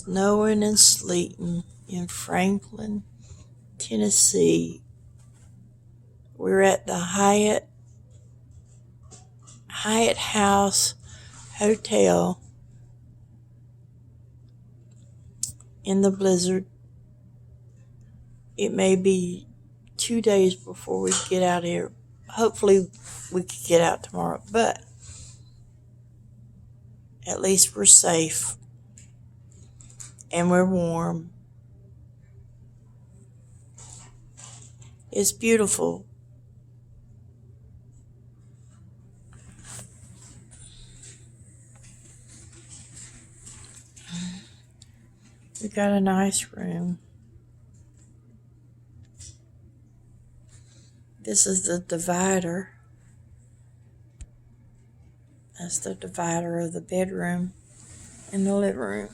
snowing and sleeting in Franklin, Tennessee. We're at the Hyatt House Hotel in the blizzard. It may be 2 days before we get out here. Hopefully we could get out tomorrow, but at least we're safe and we're warm. It's beautiful. We got a nice room. This is the divider. That's the divider of the bedroom and the living room.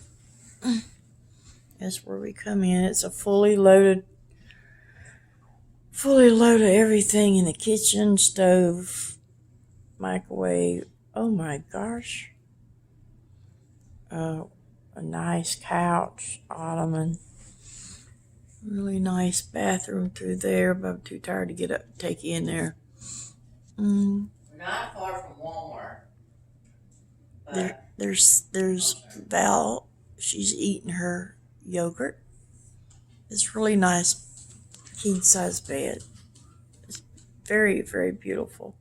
That's where we come in. It's a fully loaded everything in the kitchen, stove, microwave. Oh my gosh. A nice couch, ottoman. Really nice bathroom through there, but I'm too tired to get up and take you in there. We're not far from Walmart. There's Val. She's eating her yogurt. It's really nice king size bed. It's very, very beautiful.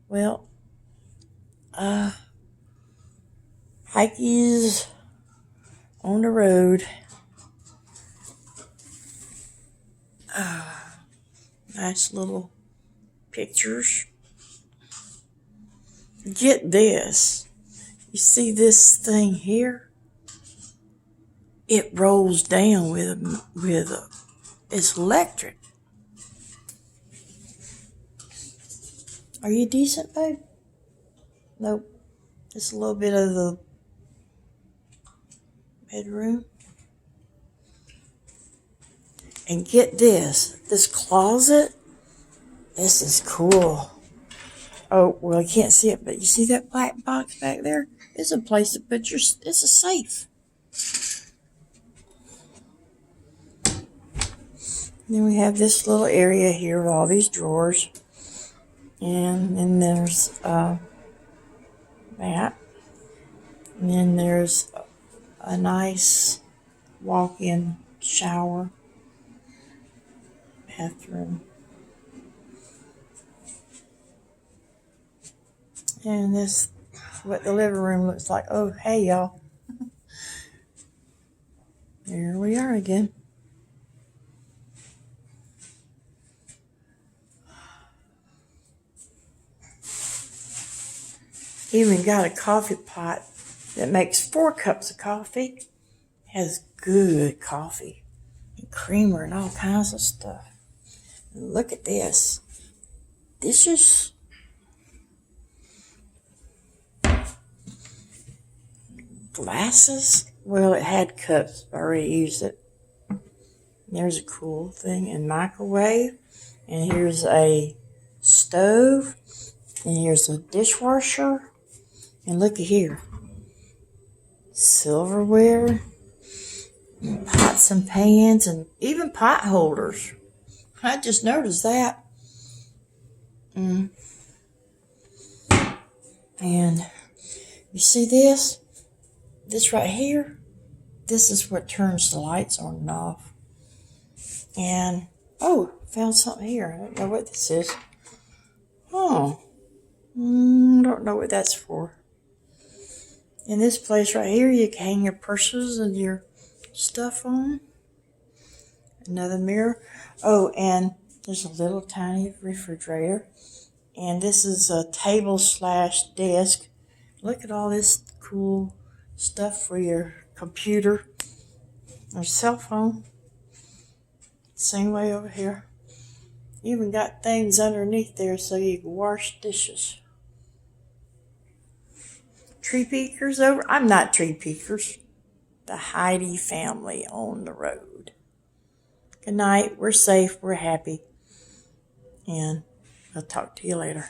Well, hikeys on the road. Nice little pictures. Get this. You see this thing here? It rolls down with it's electric. Are you decent, babe? Nope. Just a little bit of the bedroom. And get this closet. This is cool. Oh, well, I can't see it, but you see that black box back there? It's a place to put it's a safe. And then we have this little area here with all these drawers. And then there's that. And then there's a nice walk-in shower, bathroom. And this is what the living room looks like. Oh, hey, y'all. There we are again. Even got a coffee pot that makes 4 cups of coffee. Has good coffee and creamer and all kinds of stuff. And look at this. This is glasses. Well, it had cups. I already used it. There's a cool thing. And microwave. And here's a stove. And here's a dishwasher. And looky here. Silverware. And pots and pans. And even pot holders. I just noticed that. And you see this? This right here? This is what turns the lights on and off. And, oh, found something here. I don't know what this is. Oh. Don't know what that's for. In this place right here, you can hang your purses and your stuff on. Another mirror. Oh, and there's a little tiny refrigerator. And this is a table/desk. Look at all this cool stuff for your computer or cell phone. Same way over here. Even got things underneath there so you can wash dishes. Tree peekers over. I'm not tree peekers. The Heidi family on the road. Good night. We're safe. We're happy. And I'll talk to you later.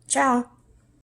Ciao.